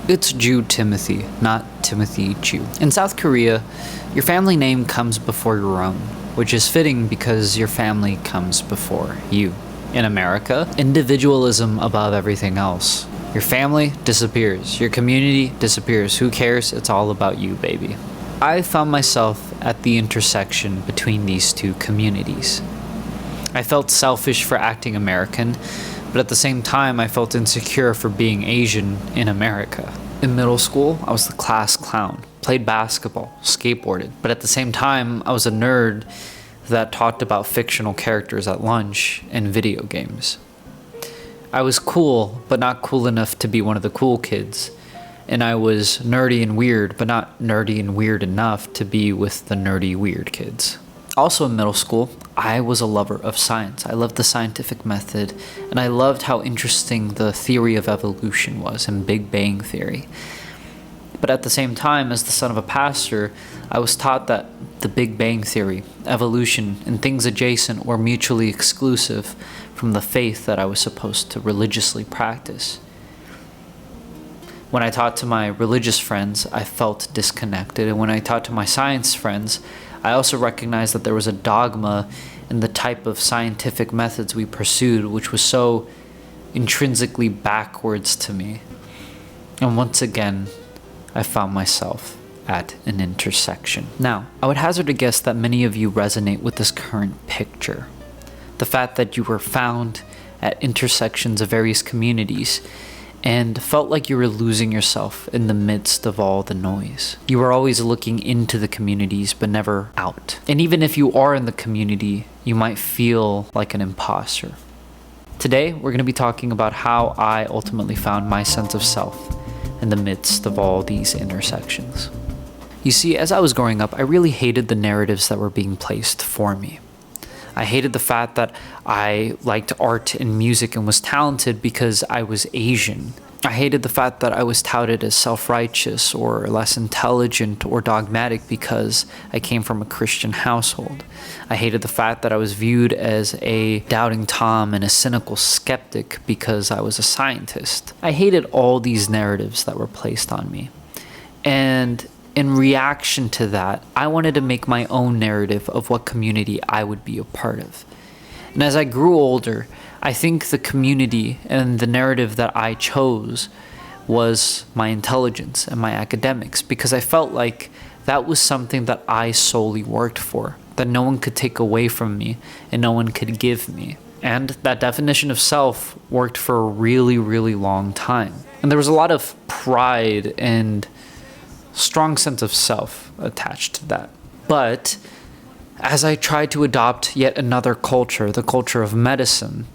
It's Jew Timothy, not Timothy Jew. In South Korea, your family name comes before your own, which is fitting because your family comes before you. In America, individualism above everything else. Your family disappears. Your community disappears. Who cares? It's all about you, baby. I found myself at the intersection between these two communities. I felt selfish for acting American, but at the same time, I felt insecure for being Asian in America. In middle school, I was the class clown, played basketball, skateboarded, but at the same time, I was a nerd that talked about fictional characters at lunch and video games. I was cool, but not cool enough to be one of the cool kids. And I was nerdy and weird, but not nerdy and weird enough to be with the nerdy weird kids. Also in middle school, I was a lover of science. I loved the scientific method, and I loved how interesting the theory of evolution was and Big Bang Theory. But at the same time, as the son of a pastor, I was taught that the Big Bang Theory, evolution, and things adjacent were mutually exclusive from the faith that I was supposed to religiously practice. When I talked to my religious friends, I felt disconnected, and when I talked to my science friends, I also recognized that there was a dogma in the type of scientific methods we pursued, which was so intrinsically backwards to me. And once again, I found myself at an intersection. Now, I would hazard a guess that many of you resonate with this current picture. The fact that you were found at intersections of various communities and felt like you were losing yourself in the midst of all the noise. You were always looking into the communities, but never out. And even if you are in the community, you might feel like an imposter. Today, we're going to be talking about how I ultimately found my sense of self in the midst of all these intersections. You see, as I was growing up, I really hated the narratives that were being placed for me. I hated the fact that I liked art and music and was talented because I was Asian. I hated the fact that I was touted as self-righteous or less intelligent or dogmatic because I came from a Christian household. I hated the fact that I was viewed as a doubting Tom and a cynical skeptic because I was a scientist. I hated all these narratives that were placed on me. And in reaction to that, I wanted to make my own narrative of what community I would be a part of. And as I grew older, I think the community and the narrative that I chose was my intelligence and my academics, because I felt like that was something that I solely worked for, that no one could take away from me and no one could give me. And that definition of self worked for a really, really long time. And there was a lot of pride and strong sense of self attached to that. But as I tried to adopt yet another culture, the culture of medicine,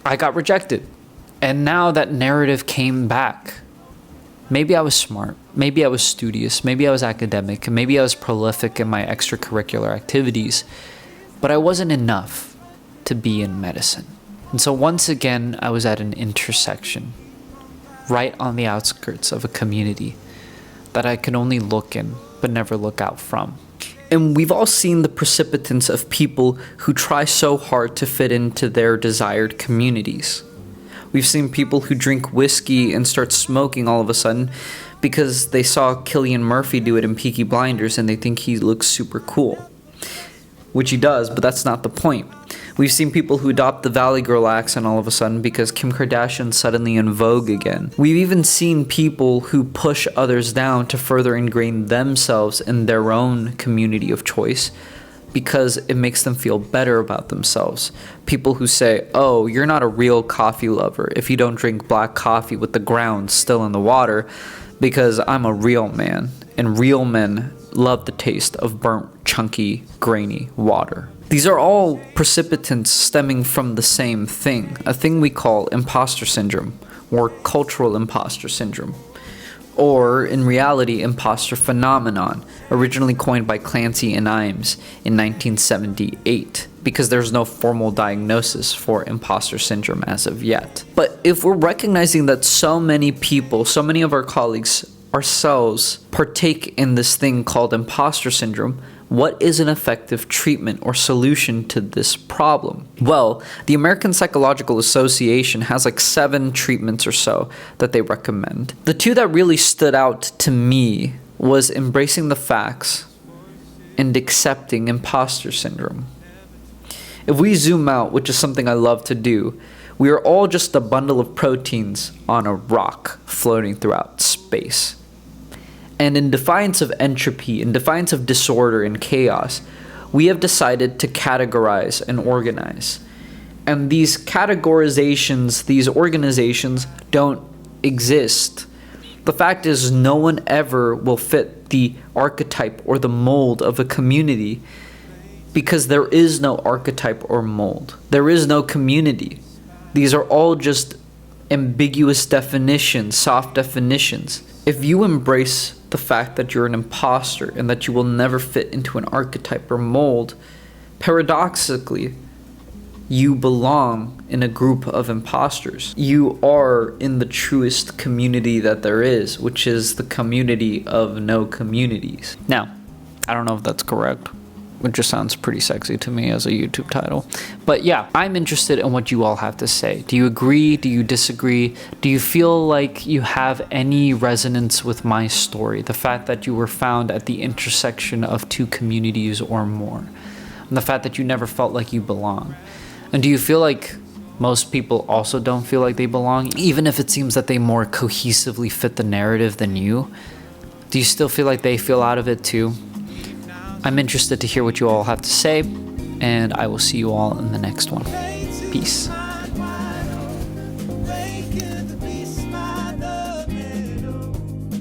I got rejected. And now that narrative came back. Maybe I was smart, maybe I was studious, maybe I was academic, maybe I was prolific in my extracurricular activities, but I wasn't enough to be in medicine. And so once again, I was at an intersection, right on the outskirts of a community that I could only look in but never look out from. And we've all seen the precipitance of people who try so hard to fit into their desired communities. We've seen people who drink whiskey and start smoking all of a sudden because they saw Cillian Murphy do it in Peaky Blinders and they think he looks super cool. Which he does, but that's not the point. We've seen people who adopt the Valley Girl accent all of a sudden because Kim Kardashian's suddenly in vogue again. We've even seen people who push others down to further ingrain themselves in their own community of choice because it makes them feel better about themselves. People who say, oh, you're not a real coffee lover if you don't drink black coffee with the grounds still in the water because I'm a real man, and real men love the taste of burnt, chunky, grainy water. These are all precipitants stemming from the same thing, a thing we call imposter syndrome, or cultural imposter syndrome, or in reality, imposter phenomenon, originally coined by Clancy and Imes in 1978, because there's no formal diagnosis for imposter syndrome as of yet. But if we're recognizing that so many people, so many of our colleagues, ourselves, partake in this thing called imposter syndrome, What is an effective treatment or solution to this problem? Well, the American Psychological Association has like 7 treatments or so that they recommend. The 2 that really stood out to me was embracing the facts and accepting imposter syndrome. If we zoom out, which is something I love to do, we are all just a bundle of proteins on a rock floating throughout space. And in defiance of entropy, in defiance of disorder and chaos, we have decided to categorize and organize. And these categorizations, these organizations don't exist. The fact is, no one ever will fit the archetype or the mold of a community because there is no archetype or mold. There is no community. These are all just ambiguous definitions, soft definitions. If you embrace the fact that you're an imposter and that you will never fit into an archetype or mold, paradoxically, you belong in a group of imposters. You are in the truest community that there is, which is the community of no communities. Now, I don't know if that's correct. It just sounds pretty sexy to me as a YouTube title. But yeah, I'm interested in what you all have to say. Do you agree? Do you disagree? Do you feel like you have any resonance with my story? The fact that you were found at the intersection of 2 communities or more. And the fact that you never felt like you belong. And do you feel like most people also don't feel like they belong, even if it seems that they more cohesively fit the narrative than you? Do you still feel like they feel out of it too? I'm interested to hear what you all have to say, and I will see you all in the next one. Peace.